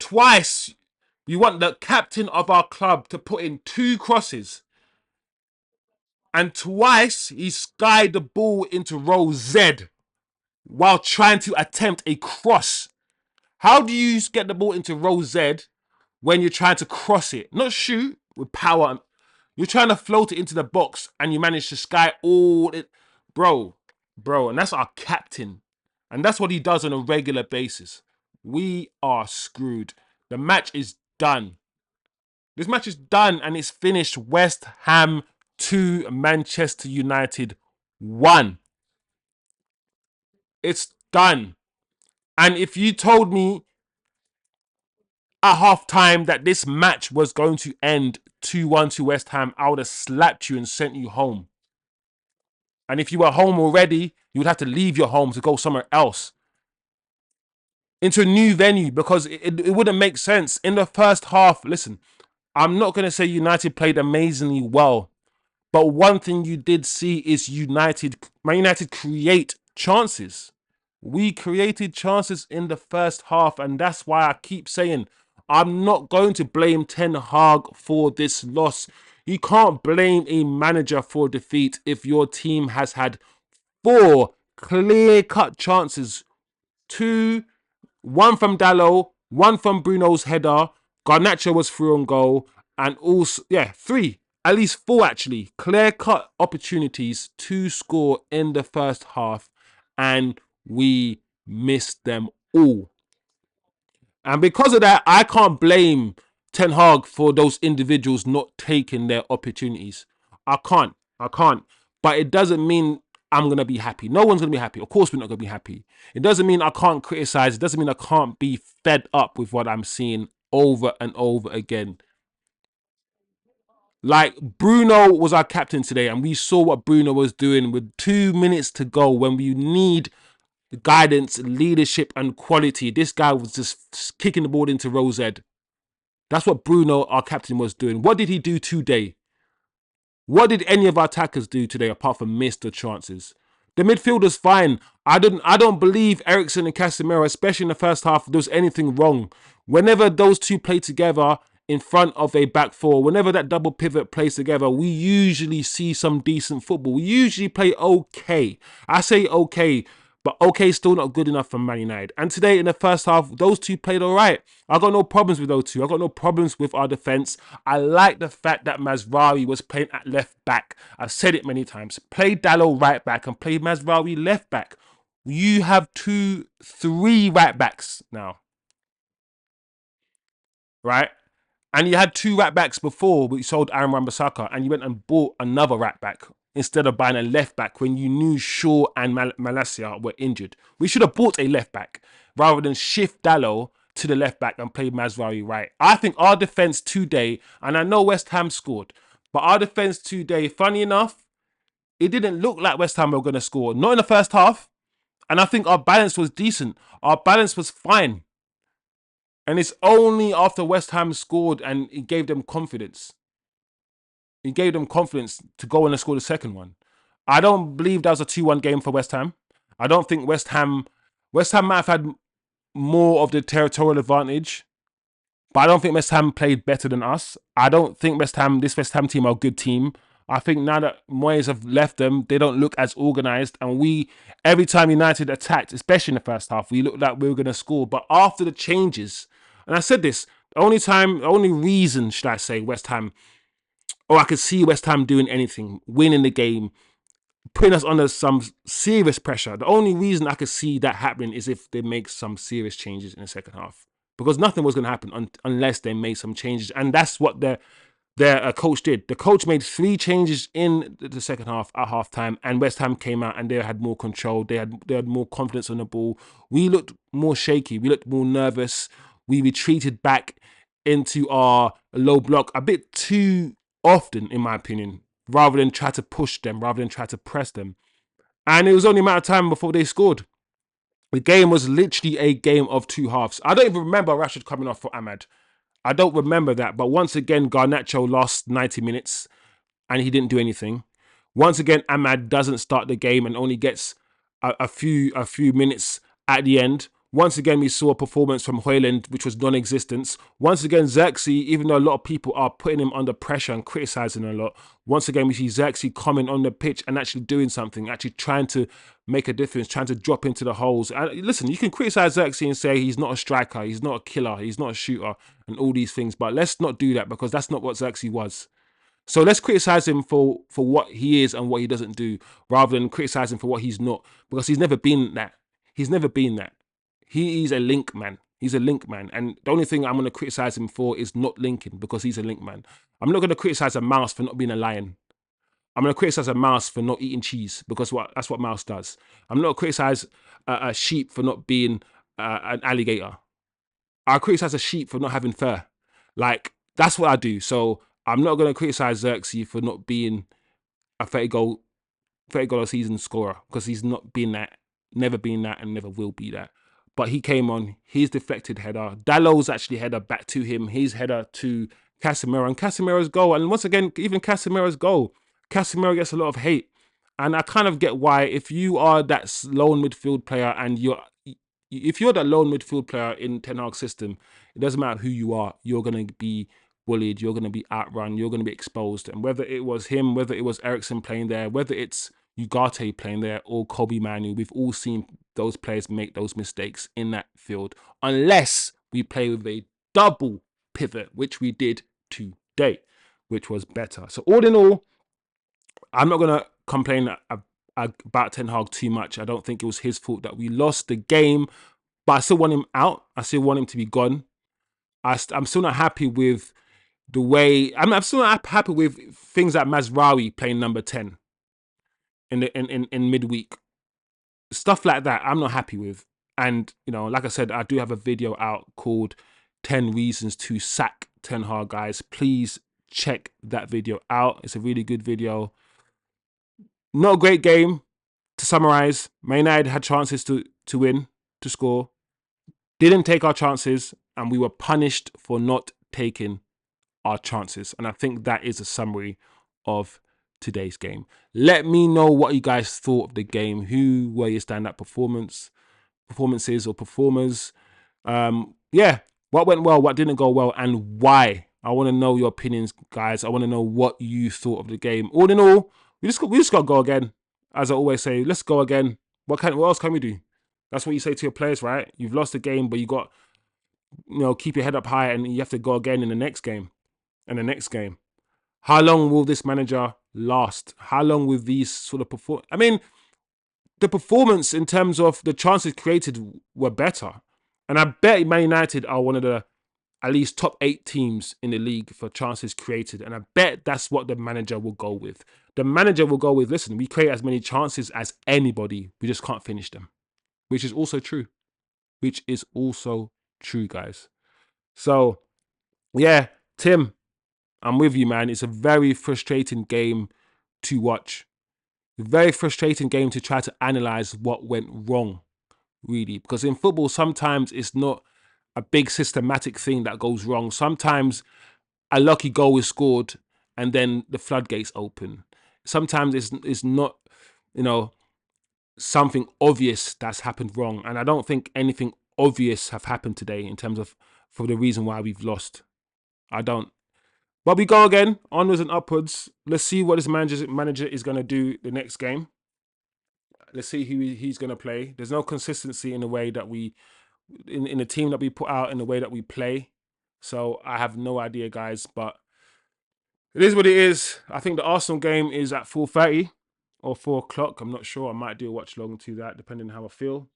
Twice, you want the captain of our club to put in 2 crosses. And twice, he skied the ball into row Z while trying to attempt a cross. How do you get the ball into row Z when you're trying to cross it? Not shoot with power. You're trying to float it into the box and you manage to sky all it. Bro, and that's our captain. And that's what he does on a regular basis. We are screwed. The match is done. This match is done and it's finished. West Ham 2, Manchester United 1. It's done. And if you told me at half time that this match was going to end 2-1 to West Ham, I would have slapped you and sent you home. And if you were home already, you would have to leave your home to go somewhere else. Into a new venue, because it wouldn't make sense. In the first half, listen, I'm not going to say United played amazingly well. But one thing you did see is Man United create chances. We created chances in the first half, and that's why I keep saying I'm not going to blame Ten Hag for this loss. You can't blame a manager for defeat if your team has had 4 clear-cut chances. 1 from Dalot, 1 from Bruno's header, Garnacho was through on goal, and also, 3, at least 4 actually, clear-cut opportunities to score in the first half, and we missed them all. And because of that, I can't blame Ten Hag for those individuals not taking their opportunities. I can't. But it doesn't mean I'm going to be happy. No one's going to be happy. Of course we're not going to be happy. It doesn't mean I can't criticize. It doesn't mean I can't be fed up with what I'm seeing over and over again. Like, Bruno was our captain today, and we saw what Bruno was doing with 2 minutes to go when we need guidance, leadership, and quality. This guy was just kicking the ball into row Z. That's what Bruno, our captain, was doing. What did he do today? What did any of our attackers do today apart from miss the chances? The midfielder's fine. I don't believe Eriksen and Casemiro, especially in the first half, there was anything wrong. Whenever those two play together in front of a back 4, whenever that double pivot plays together, we usually see some decent football. We usually play okay. I say okay, but okay is still not good enough for Man United. And today in the first half, those two played all right. I got no problems with those two. I got no problems with our defence. I like the fact that Mazraoui was playing at left back. I've said it many times. Play Dalot right back and play Mazraoui left back. You have 3 right backs now. Right? And you had 2 right backs before, but you sold Aaron Wan-Bissaka, and you went and bought another right back instead of buying a left back when you knew Shaw and Malacia were injured. We should have bought a left back rather than shift Dalot to the left back and play Mazraoui right. I think our defence today, and I know West Ham scored, but our defence today, funny enough, it didn't look like West Ham were going to score. Not in the first half. And I think our balance was decent. Our balance was fine. And it's only after West Ham scored and it gave them confidence. It gave them confidence to go and score the second one. I don't believe that was a 2-1 game for West Ham. I don't think West Ham might have had more of the territorial advantage. But I don't think West Ham played better than us. I don't think this West Ham team are a good team. I think now that Moyes have left them, they don't look as organised. And every time United attacked, especially in the first half, we looked like we were going to score. But after the changes, and I said this, the only reason, should I say, West Ham, or I could see West Ham doing anything, winning the game, putting us under some serious pressure. The only reason I could see that happening is if they make some serious changes in the second half. Because nothing was going to happen unless they made some changes. And that's what their coach did. The coach made 3 changes in the second half at halftime, and West Ham came out and they had more control. They had more confidence on the ball. We looked more shaky. We looked more nervous. We retreated back into our low block a bit too often, in my opinion, rather than try to push them, rather than try to press them. And it was only a matter of time before they scored. The game was literally a game of 2 halves. I don't even remember Rashford coming off for Ahmad. I don't remember that. But once again, Garnacho lost 90 minutes and he didn't do anything. Once again, Ahmad doesn't start the game and only gets a few minutes at the end. Once again, we saw a performance from Hojlund, which was non-existent. Once again, Zirkzee, even though a lot of people are putting him under pressure and criticising him a lot, once again, we see Zirkzee coming on the pitch and actually doing something, actually trying to make a difference, trying to drop into the holes. And listen, you can criticise Zirkzee and say he's not a striker, he's not a killer, he's not a shooter, and all these things. But let's not do that, because that's not what Zirkzee was. So let's criticize him for what he is and what he doesn't do, rather than criticize him for what he's not, because he's never been that. He's never been that. He's a link man. He's a link man. And the only thing I'm going to criticize him for is not linking, because he's a link man. I'm not going to criticize a mouse for not being a lion. I'm going to criticize a mouse for not eating cheese, because that's what mouse does. I'm not going to criticize a sheep for not being an alligator. I criticize a sheep for not having fur. Like, that's what I do. So I'm not going to criticize Zirkzee for not being a 30 goal a season scorer, because he's not been that, never been that, and never will be that. But he came on, his deflected header, Dallow's actually header back to him, his header to CASEMIRO, and CASEMIRO's goal. And once again, even CASEMIRO's goal, CASEMIRO gets a lot of hate. And I kind of get why. If you are that lone midfield player, and if you're that lone midfield player in Ten Hag's system, it doesn't matter who you are, you're going to be bullied, you're going to be outrun, you're going to be exposed. And whether it was him, whether it was Ericsson playing there, whether it's Ugarte playing there, or Kobe Manu, we've all seen those players make those mistakes in that field, unless we play with a double pivot, which we did today, which was better. So all in all, I'm not going to complain about Ten Hag too much. I don't think it was his fault that we lost the game, but I still want him out. I still want him to be gone. I'm still not happy with the way. I'm still not happy with things like Mazraoui playing number 10 in midweek. Stuff like that, I'm not happy with. And, you know, like I said, I do have a video out called 10 Reasons to Sack Ten Hag, guys. Please check that video out. It's a really good video. Not a great game. To summarize, Man United had chances to win, to score. Didn't take our chances, and we were punished for not taking our chances. And I think that is a summary of today's game. Let me know what you guys thought of the game. Who were your standout performances or performers? Yeah, what went well, what didn't go well, and why? I want to know your opinions, guys. I want to know what you thought of the game. All in all, we just got to go again. As I always say, let's go again. What else can we do? That's what you say to your players, right? You've lost the game, but you got, keep your head up high, and you have to go again in the next game and the next game. How long will this manager last? How long will these sort of perform? I mean, the performance in terms of the chances created were better. And I bet Man United are one of the at least top 8 teams in the league for chances created. And I bet that's what the manager will go with. The manager will go with, listen, we create as many chances as anybody. We just can't finish them. Which is also true. Which is also true, guys. So, yeah, Tim, I'm with you, man. It's a very frustrating game to watch. A very frustrating game to try to analyze what went wrong, really. Because in football, sometimes it's not a big systematic thing that goes wrong. Sometimes a lucky goal is scored and then the floodgates open. Sometimes it's not, something obvious that's happened wrong. And I don't think anything obvious have happened today in terms of for the reason why we've lost. I don't. But we go again, onwards and upwards. Let's see what this manager is going to do the next game. Let's see who he's going to play. There's no consistency in the way that in the team that we put out, in the way that we play. So I have no idea, guys. But it is what it is. I think the Arsenal game is at 4:30 or 4 o'clock. I'm not sure. I might do a watch along to that, depending on how I feel.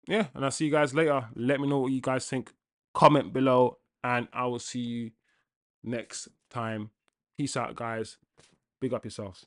Yeah, and I'll see you guys later. Let me know what you guys think. Comment below, and I will see you next time. Peace out, guys. Big up yourselves.